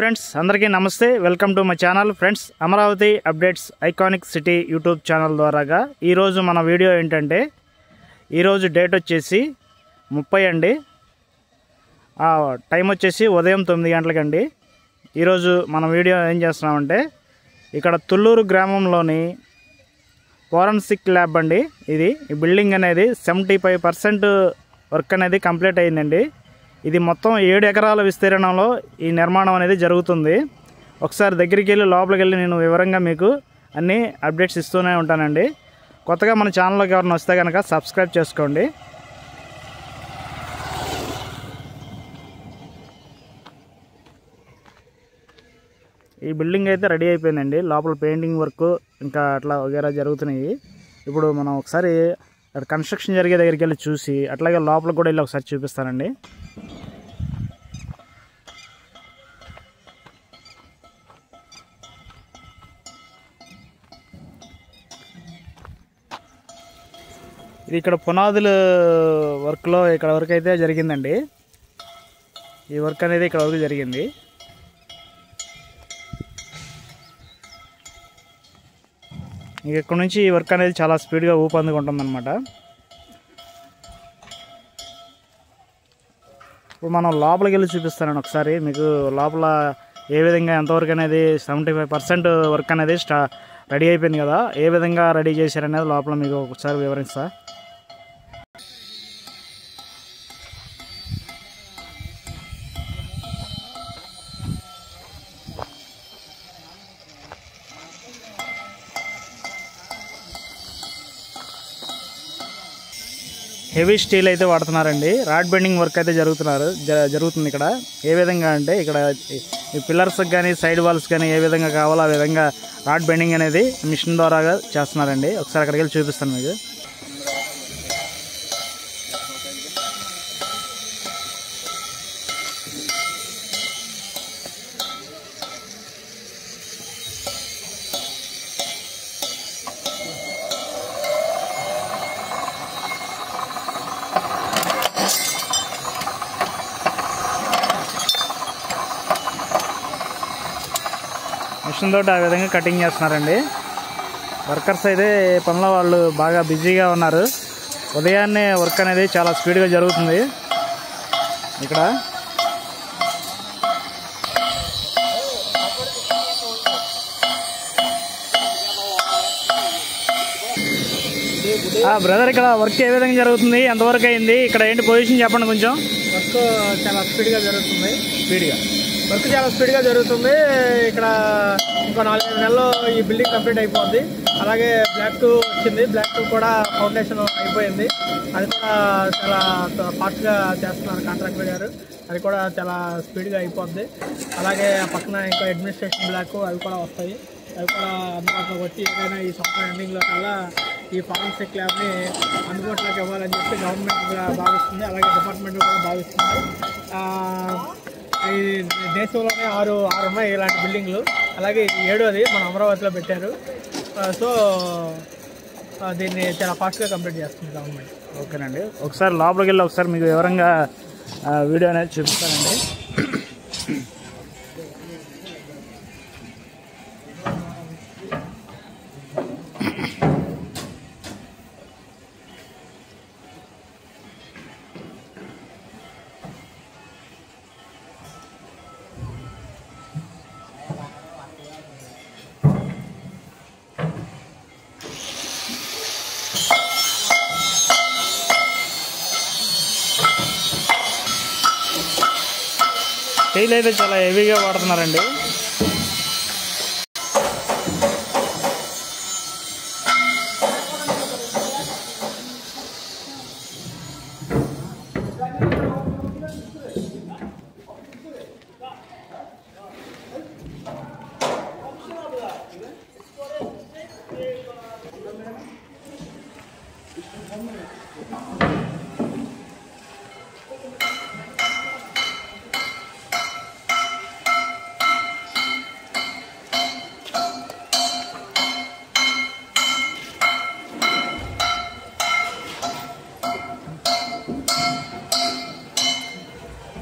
Friends అందరికీ నమస్తే, welcome to my channel. Friends, Amaravati updates iconic city YouTube channel ద్వారాగా ఈరోజు మన వీడియో ఏంటంటే, ఈరోజు డేట్ వచ్చేసి 30 అండి. టైం వచ్చేసి ఉదయం 9 గంటలకండి. ఈరోజు మన వీడియో ఏం చేస్తున్నామంటే, ఇక్కడ తుళ్ళూరు గ్రామంలోని ఫోరెన్సిక్ ల్యాబ్ అండి. ఈ బిల్డింగ్ అనేది 75% వర్క్ అనేది కంప్లీట్ అయిందండి. ఇది మొత్తం 7 ఎకరాల విస్తీర్ణంలో ఈ నిర్మాణం అనేది జరుగుతుంది. ఒకసారి దగ్గరికి వెళ్ళి లోపలికి వెళ్ళి నేను వివరంగా మీకు అన్ని అప్డేట్స్ ఇస్తూనే ఉంటానండి. కొత్తగా మన ఛానల్లోకి ఎవరైనా వస్తే కనుక సబ్స్క్రైబ్ చేసుకోండి. ఈ బిల్డింగ్ అయితే రెడీ అయిపోయిందండి. లోపల పెయింటింగ్ వర్క్ ఇంకా అట్లా వగేరా జరుగుతున్నాయి. ఇప్పుడు మనం ఒకసారి కన్స్ట్రక్షన్ జరిగే దగ్గరికి వెళ్ళి చూసి అట్లాగే లోపల కూడా వెళ్ళి ఒకసారి చూపిస్తానండి. ఇది ఇక్కడ పునాదుల వర్క్లో ఇక్కడ వరకు అయితే జరిగిందండి. ఈ వర్క్ అనేది ఇక్కడ వరకు జరిగింది. ఇక్కడ నుంచి ఈ వర్క్ అనేది చాలా స్పీడ్గా ఊపందుకుంటుందన్నమాట. ఇప్పుడు మనం లోపలికి వెళ్ళి చూపిస్తానండి ఒకసారి మీకు. లోపల ఏ విధంగా ఎంతవరకు అనేది 75% వర్క్ అనేది రెడీ అయిపోయింది కదా, ఏ విధంగా రెడీ చేశారనేది లోపల మీకు ఒకసారి వివరిస్తా. హెవీ స్టీల్ అయితే వాడుతున్నారండి. రాడ్ బెండింగ్ వర్క్ అయితే జరుగుతుంది ఇక్కడ. ఏ విధంగా అంటే ఇక్కడ ఈ పిల్లర్స్కి కానీ సైడ్ వాల్స్ కానీ ఏ విధంగా కావాలో ఆ విధంగా రాడ్ బెండింగ్ అనేది మిషన్ ద్వారా చేస్తున్నారండి. ఒకసారి అక్కడికి వెళ్ళి చూపిస్తాను మీకు. మిషన్ తోటి ఆ విధంగా కటింగ్ చేస్తున్నారండి. వర్కర్స్ అయితే పనిలో వాళ్ళు బాగా బిజీగా ఉన్నారు. ఉదయాన్నే వర్క్ అనేది చాలా స్పీడ్గా జరుగుతుంది ఇక్కడ. బ్రదర్, ఇక్కడ వర్క్ ఏ విధంగా జరుగుతుంది, ఎంతవరకు అయింది, ఇక్కడ ఏంటి పొజిషన్ చెప్పండి కొంచెం. వర్క్ చాలా స్పీడ్గా జరుగుతుంది. వర్క్ చాలా స్పీడ్గా జరుగుతుంది. ఇక్కడ ఇంకో 4-5 నెలల్లో ఈ బిల్డింగ్ కంప్లీట్ అయిపోద్ది. అలాగే బ్లాక్ 2 వచ్చింది. బ్లాక్ 2 కూడా ఫౌండేషన్ అయిపోయింది. అది కూడా చాలా ఫాస్ట్గా చేస్తున్నారు కాంట్రాక్టర్ గారు. అది కూడా చాలా స్పీడ్గా అయిపోద్ది. అలాగే పక్కన ఇంకా అడ్మినిస్ట్రేషన్ బ్లాక్ అవి కూడా వస్తాయి. అవి కూడా అందుబాటులోకి వచ్చి ఏదైనా ఈ సంవత్సరం ఎండింగ్లో కల్లా ఈ ఫారెన్సిక్ ల్యాబ్ని అందుబాటులోకి ఇవ్వాలని చెప్పి గవర్నమెంట్ భావిస్తుంది. అలాగే డిపార్ట్మెంట్ కూడా భావిస్తుంది. ఈ దేశంలోనే 6 ఉన్నాయి ఇలాంటి బిల్డింగ్లు. అలాగే 7వది మన అమరావతిలో పెట్టారు. సో దీన్ని చాలా ఫాస్ట్గా కంప్లీట్ చేస్తుంది గవర్నమెంట్. ఓకేనండి, ఒకసారి లోపలికి వెళ్ళి ఒకసారి మీకు వివరంగా వీడియో అనేది చూపిస్తానండి. స్టీల్ అయితే చాలా హెవీగా వాడుతున్నారండి.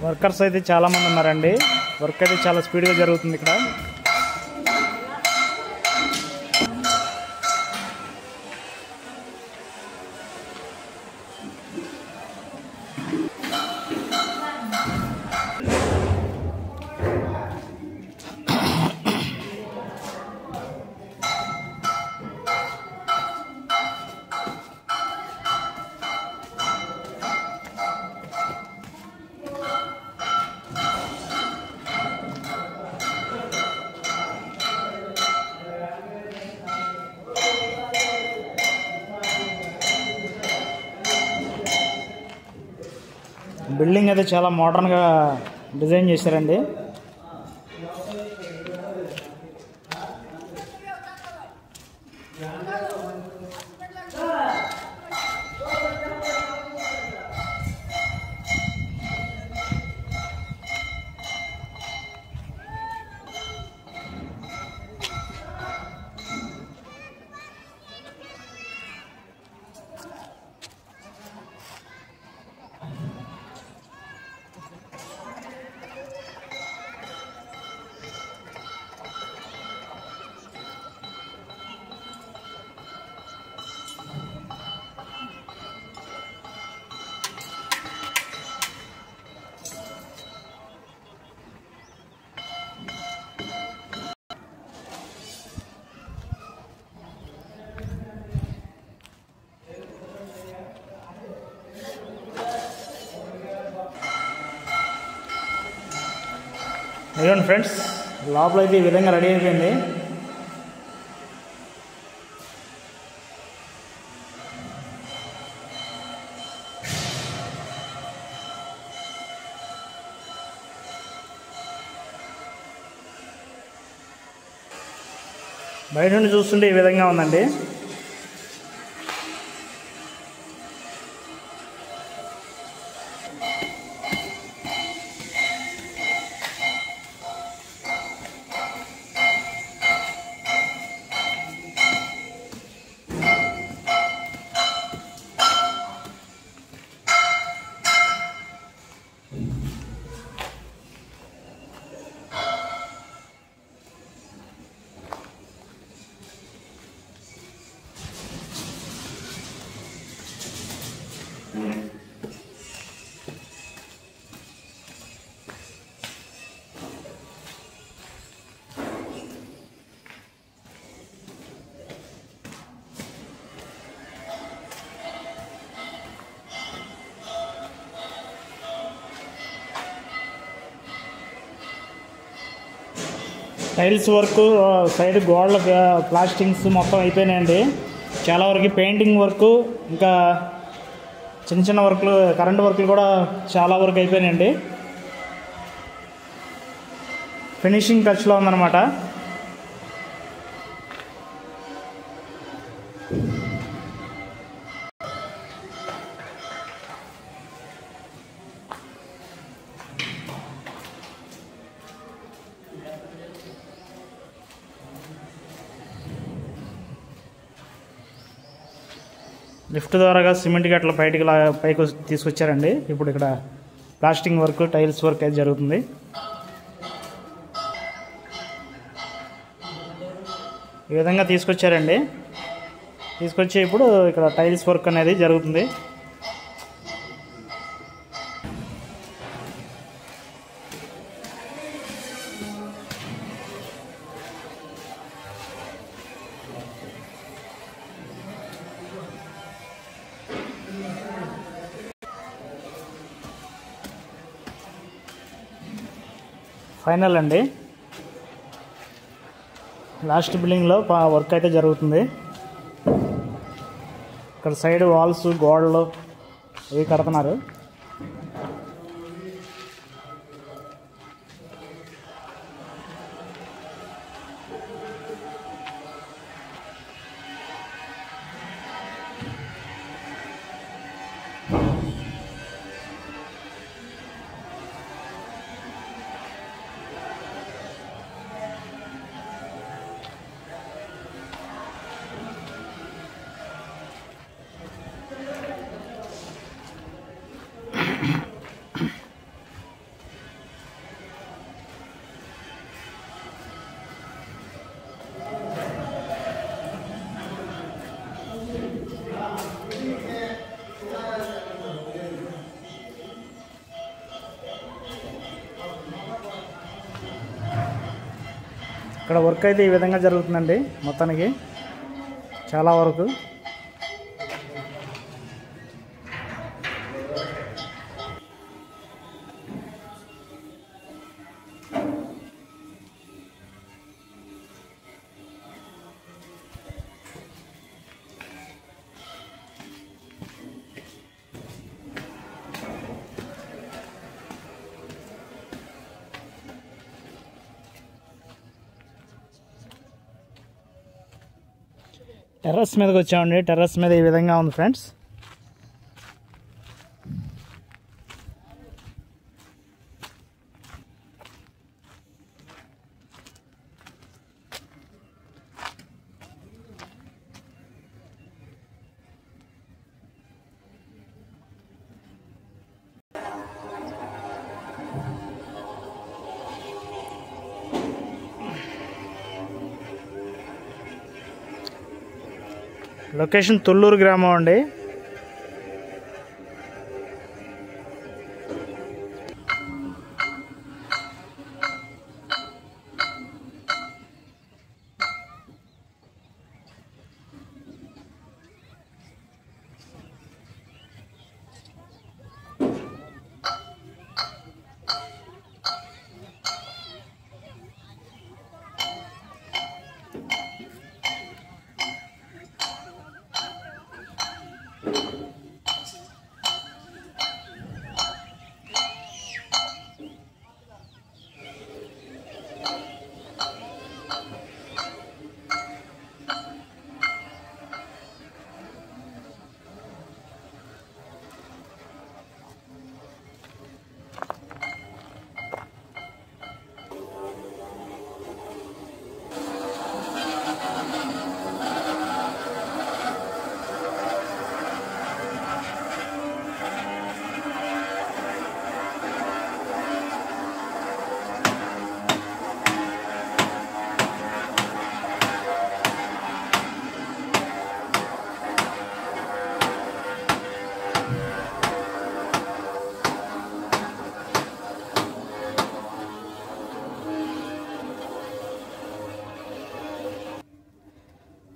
వర్కర్స్ అయితే చాలామంది ఉన్నారండి. వర్క్ అయితే చాలా స్పీడ్గా జరుగుతుంది ఇక్కడ. బిల్డింగ్ అయితే చాలా మోడర్న్గా డిజైన్ చేశారండి. ఇదిగోండి ఫ్రెండ్స్, లోపల అయితే ఈ విధంగా రెడీ అయిపోయింది. బయట నుండి చూస్తుంటే ఈ విధంగా ఉందండి. టైల్స్ వర్క్, సైడ్ గోడల ప్లాస్టింగ్స్ మొత్తం అయిపోయినాయండి. చాలా వరకు పెయింటింగ్ వర్క్, ఇంకా చిన్న చిన్న వర్క్లు, కరెంట్ వర్క్లు కూడా చాలా వరకు అయిపోయినాయండి. ఫినిషింగ్ టచ్లో ఉందన్నమాట. లిఫ్ట్ ద్వారాగా సిమెంట్ గట్ల పైకి తీసుకొచ్చారండి. ఇప్పుడు ఇక్కడ ప్లాస్టింగ్ వర్క్, టైల్స్ వర్క్ అయితే జరుగుతుంది. ఈ విధంగా తీసుకొచ్చారండి. తీసుకొచ్చి ఇప్పుడు ఇక్కడ టైల్స్ వర్క్ అనేది జరుగుతుంది. ఫైనల్ అండి, లాస్ట్ బిల్డింగ్లో వర్క్ అయితే జరుగుతుంది. ఇక్కడ సైడ్ వాల్స్, గోడలు ఇవి కడుతున్నారు. ఇక్కడ వర్క్ అయితే ఈ విధంగా జరుగుతుందండి మొత్తానికి చాలా వరకు. టెర్రస్ మీదకి వచ్చామండి. టెర్రస్ మీద ఈ విధంగా ఉంది ఫ్రెండ్స్. లొకేషన్ తుళ్ళూరు గ్రామం అండి.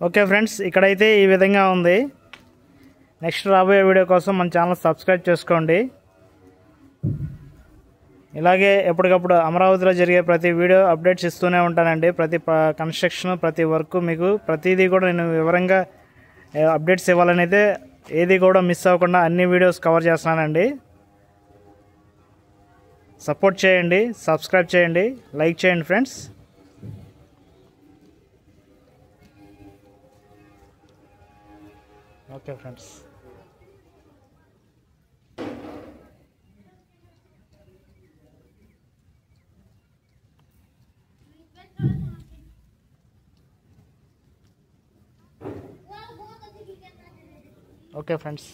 ఓకే ఫ్రెండ్స్, ఇక్కడైతే ఈ విధంగా ఉంది. నెక్స్ట్ రాబోయే వీడియో కోసం మన ఛానల్ సబ్స్క్రైబ్ చేసుకోండి. ఇలాగే ఎప్పటికప్పుడు అమరావతిలో జరిగే ప్రతి వీడియో అప్డేట్స్ ఇస్తూనే ఉంటానండి. ప్రతి కన్స్ట్రక్షన్, ప్రతి వర్క్ మీకు ప్రతిదీ కూడా నేను వివరంగా అప్డేట్స్ ఇవ్వాలని అయితే ఏది కూడా మిస్ అవ్వకుండా అన్ని వీడియోస్ కవర్ చేస్తున్నానండి. సపోర్ట్ చేయండి, సబ్స్క్రైబ్ చేయండి, లైక్ చేయండి friends. Okay friends. Okay friends.